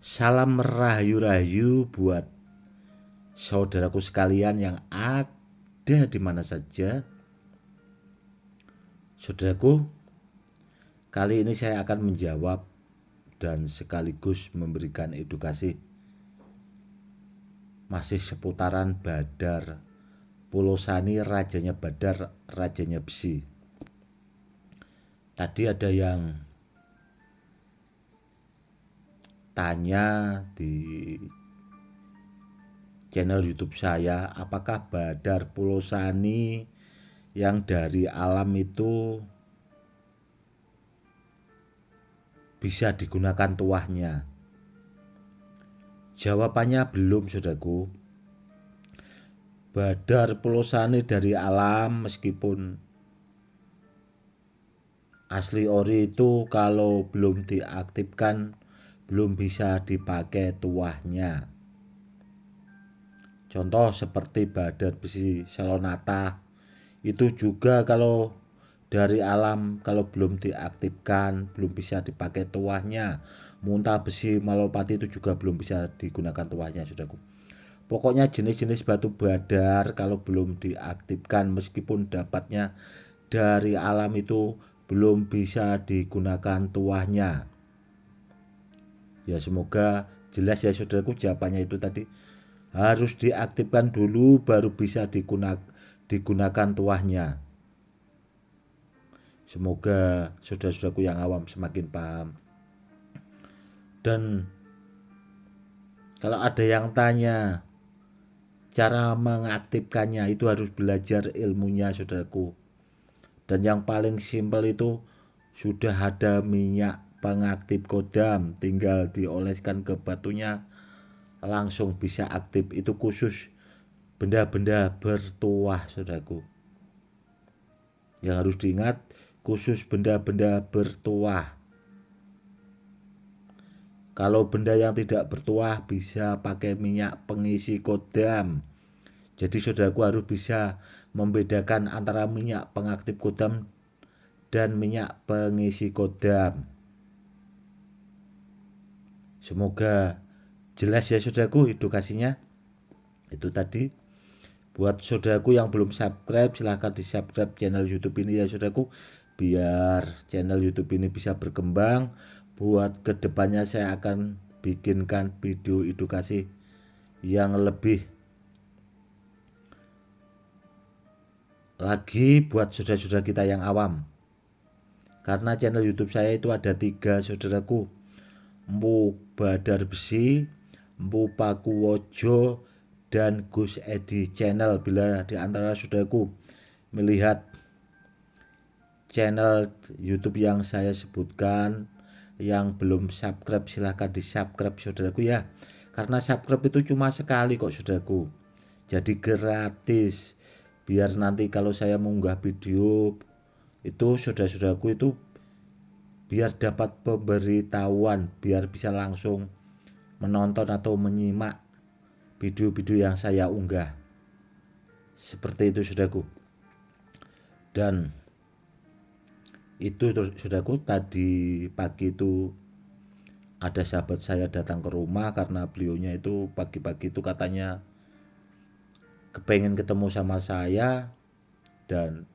Salam rahayu-rahayu buat saudaraku sekalian yang ada di mana saja. Saudaraku, kali ini saya akan menjawab dan sekaligus memberikan edukasi masih seputaran Badar Pulosani, rajanya Badar, rajanya besi. Tadi ada yang tanya di channel YouTube saya, apakah Badar Pulosani yang dari alam itu bisa digunakan tuahnya? Jawabannya belum, saudaraku. Badar Pulosani dari alam meskipun asli ori itu kalau belum diaktifkan belum bisa dipakai tuahnya. Contoh seperti Badar besi Salonata itu juga kalau dari alam kalau belum diaktifkan belum bisa dipakai tuahnya. Muntah besi Malopati itu juga belum bisa digunakan tuahnya, saudaraku. Pokoknya jenis-jenis batu badar kalau belum diaktifkan meskipun dapatnya dari alam itu belum bisa digunakan tuahnya. Ya semoga jelas ya saudaraku, jawabannya itu tadi harus diaktifkan dulu baru bisa digunakan tuahnya. Semoga saudara-saudaraku yang awam semakin paham. Dan kalau ada yang tanya cara mengaktifkannya, itu harus belajar ilmunya, saudaraku. Dan yang paling simpel itu sudah ada minyak pengaktif kodam, tinggal dioleskan ke batunya langsung bisa aktif. Itu khusus benda-benda bertuah, saudaraku. Yang harus diingat, khusus benda-benda bertuah. Kalau benda yang tidak bertuah bisa pakai minyak pengisi kodam. Jadi saudaraku harus bisa membedakan antara minyak pengaktif kodam dan minyak pengisi kodam. Semoga jelas ya saudaraku edukasinya. Itu tadi. Buat saudaraku yang belum subscribe, silahkan di subscribe channel YouTube ini ya saudaraku, biar channel YouTube ini bisa berkembang. Buat kedepannya saya akan bikinkan video edukasi yang lebih lagi buat saudara-saudara kita yang awam. Karena channel YouTube saya itu ada 3, saudaraku. Mpu Badar Besi, Mpu Pakuwojo, dan Gus Edi Channel. Bila di antara saudaraku melihat channel YouTube yang saya sebutkan yang belum subscribe, silahkan di subscribe saudaraku ya. Karena subscribe itu cuma sekali kok saudaraku, jadi gratis. Biar nanti kalau saya mengunggah video itu saudara-saudaraku itu biar dapat pemberitahuan, biar bisa langsung menonton atau menyimak video-video yang saya unggah. Seperti itu saudaraku. Dan itu saudaraku, tadi pagi itu ada sahabat saya datang ke rumah karena beliaunya itu pagi-pagi itu katanya kepengen ketemu sama saya. Dan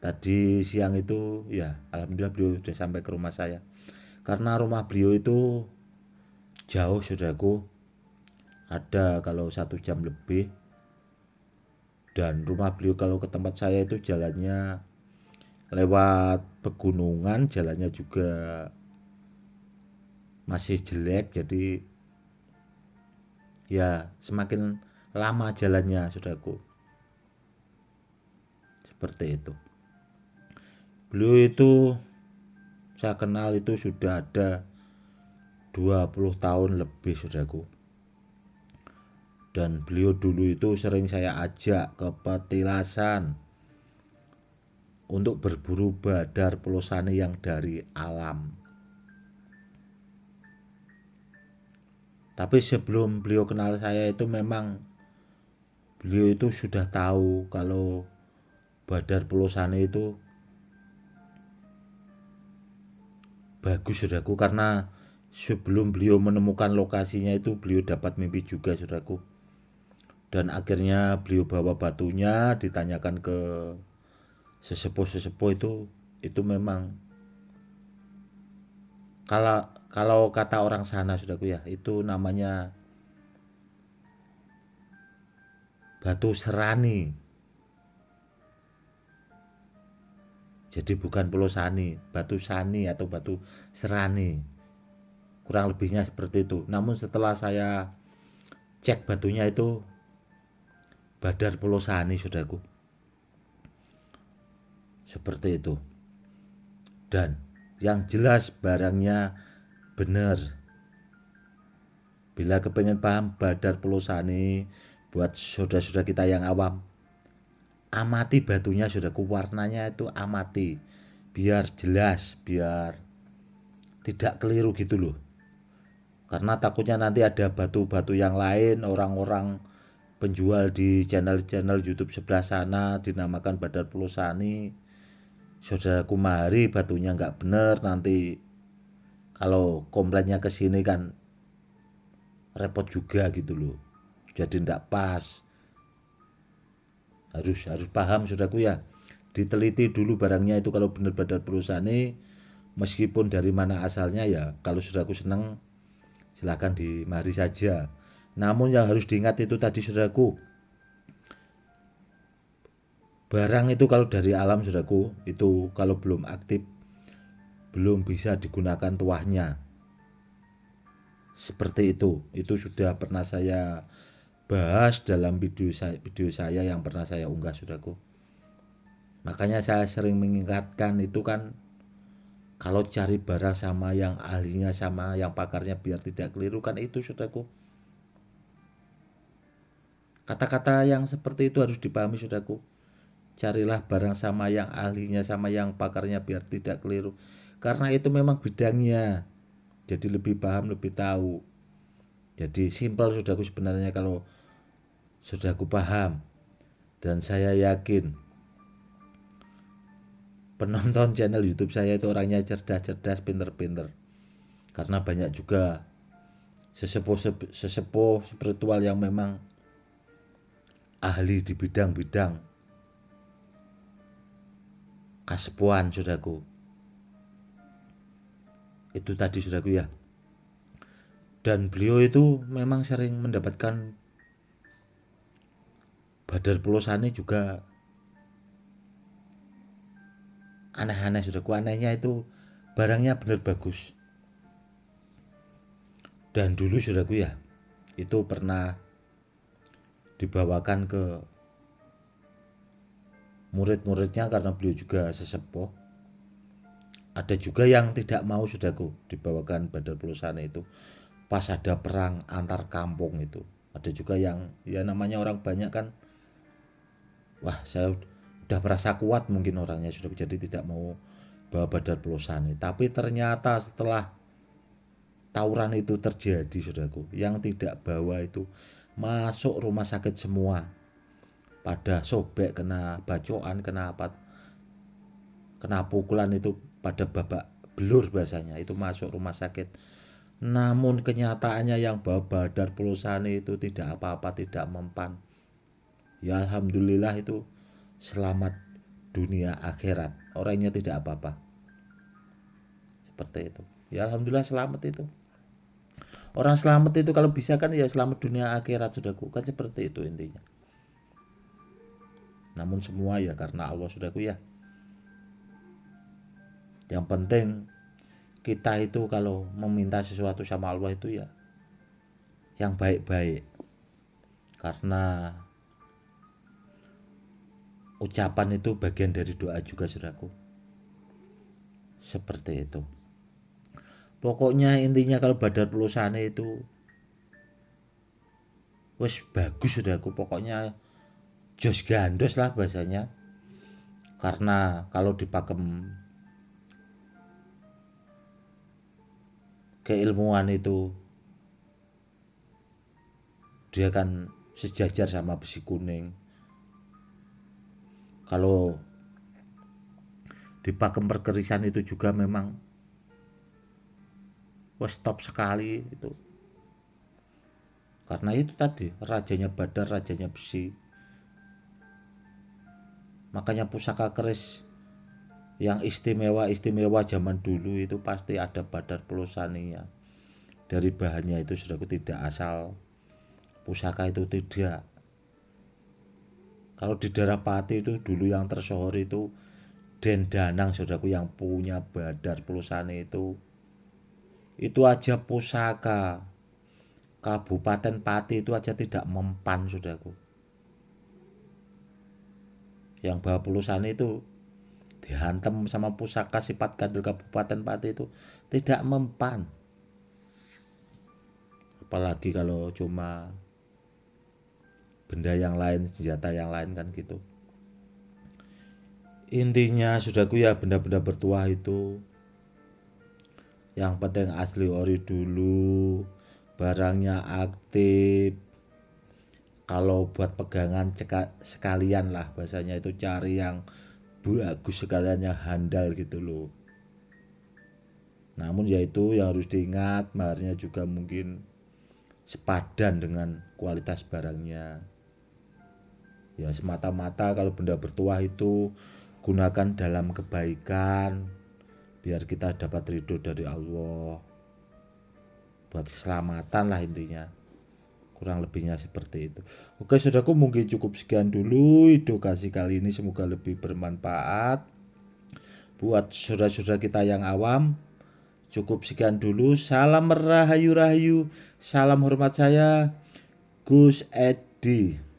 tadi siang itu ya alhamdulillah beliau sudah sampai ke rumah saya. Karena rumah beliau itu jauh saudaraku, ada kalau 1 jam lebih. Dan rumah beliau kalau ke tempat saya itu jalannya lewat pegunungan, jalannya juga masih jelek. Jadi ya semakin lama jalannya saudaraku. Seperti itu. Beliau itu saya kenal itu sudah ada 20 tahun lebih saudaraku. Dan beliau dulu itu sering saya ajak ke petilasan untuk berburu Badar Pulosani yang dari alam. Tapi sebelum beliau kenal saya itu memang beliau itu sudah tahu kalau Badar Pulosani itu bagus saudaraku, karena sebelum beliau menemukan lokasinya itu beliau dapat mimpi juga saudaraku. Dan akhirnya beliau bawa batunya, ditanyakan ke sesepuh-sesepuh itu memang kalau kalau kata orang sana saudaraku ya, itu namanya batu serani. Jadi bukan pulau Sani, batu Sani atau batu Serani. Kurang lebihnya seperti itu. Namun setelah saya cek batunya itu Badar Pulau Sani, saudaraku. Seperti itu. Dan yang jelas barangnya benar. Bila kepengen paham Badar Pulau Sani, buat saudara-saudara kita yang awam, amati batunya, saudaraku. Warnanya itu amati. Biar jelas, biar tidak keliru gitu loh. Karena takutnya nanti ada batu-batu yang lain, orang-orang penjual di channel-channel YouTube sebelah sana dinamakan Badar Pulau Sani. Saudaraku mari batunya nggak bener, nanti kalau komplainnya ke sini kan repot juga gitu loh. Jadi nggak pas. Harus paham saudaraku ya. Diteliti dulu barangnya itu kalau benar Badar Pulau Sani, meskipun dari mana asalnya ya. Kalau saudaraku senang silakan dimari saja. Namun yang harus diingat itu tadi saudaraku, barang itu kalau dari alam saudaraku, itu kalau belum aktif belum bisa digunakan tuahnya. Seperti itu sudah pernah saya bahas dalam video saya yang pernah saya unggah saudaraku. Makanya saya sering mengingatkan itu kan, kalau cari barang sama yang ahlinya sama yang pakarnya biar tidak keliru kan itu saudaraku. Kata-kata yang seperti itu harus dipahami saudaraku. Carilah barang sama yang ahlinya sama yang pakarnya biar tidak keliru. Karena itu memang bidangnya. Jadi lebih paham, lebih tahu. Jadi simpel saudaraku sebenarnya kalau saudaraku paham. Dan saya yakin penonton channel YouTube saya itu orangnya cerdas-cerdas, pinter-pinter. Karena banyak juga sesepuh spiritual yang memang ahli di bidang-bidang kasepuan saudaraku. Itu tadi saudaraku ya. Dan beliau itu memang sering mendapatkan Badar Pulau Sani juga aneh-aneh saudaraku. Anehnya itu barangnya benar bagus. Dan dulu saudaraku ya, itu pernah dibawakan ke murid-muridnya karena beliau juga sesepuh. Ada juga yang tidak mau saudaraku dibawakan Badar Pulau Sani itu pas ada perang antar kampung itu. Ada juga yang ya namanya orang banyak kan, wah saya udah merasa kuat mungkin orangnya sudah jadi tidak mau bawa Badar Pulau Sani. Tapi ternyata setelah tawuran itu terjadi saudaraku, yang tidak bawa itu masuk rumah sakit semua, pada sobek, kena bacokan, kena apa, kena pukulan itu pada babak belur bahasanya, itu masuk rumah sakit. Namun kenyataannya yang bawa Badar Pulau Sani itu tidak apa-apa, tidak mempan. Ya alhamdulillah itu selamat dunia akhirat, orangnya tidak apa-apa. Seperti itu. Ya alhamdulillah selamat itu. Orang selamat itu kalau bisa kan ya selamat dunia akhirat saudaraku, kan seperti itu intinya. Namun semua ya karena Allah saudaraku ya. Yang penting kita itu kalau meminta sesuatu sama Allah itu ya yang baik-baik. Karena ucapan itu bagian dari doa juga saudaraku. Seperti itu. Pokoknya intinya kalau Badar Pulau Sani itu wes bagus saudaraku. Pokoknya jos gandos lah bahasanya. Karena kalau dipakem keilmuan itu dia kan sejajar sama besi kuning. Kalau di pakem perkerisan itu juga memang wes top sekali itu. Karena itu tadi rajanya Badar, rajanya besi. Makanya pusaka keris yang istimewa zaman dulu itu pasti ada Badar Pelosaninya. Dari bahannya itu saudaraku tidak asal pusaka itu tidak. Kalau di daerah Pati itu dulu yang tersohor itu Den Danang saudaraku yang punya Badar Pelosani itu aja pusaka Kabupaten Pati itu aja tidak mempan saudaraku. Yang bawa Pelosani itu dihantam sama pusaka sifat gandul Kabupaten Pati itu tidak mempan. Apalagi kalau cuma benda yang lain, senjata yang lain kan gitu. Intinya saudaraku ya benda-benda bertuah itu yang penting asli ori dulu, barangnya aktif. Kalau buat pegangan sekalian lah bahasanya itu cari yang bagus sekalian yang handal gitu loh. Namun ya itu yang harus diingat maharnya juga mungkin sepadan dengan kualitas barangnya. Ya semata-mata kalau benda bertuah itu gunakan dalam kebaikan biar kita dapat ridho dari Allah, buat keselamatan lah intinya, kurang lebihnya seperti itu. Oke saudaraku, mungkin cukup sekian dulu edukasi kali ini, semoga lebih bermanfaat buat saudara-saudara kita yang awam. Cukup sekian dulu, salam rahayu-rahayu, salam hormat saya Gus Edi.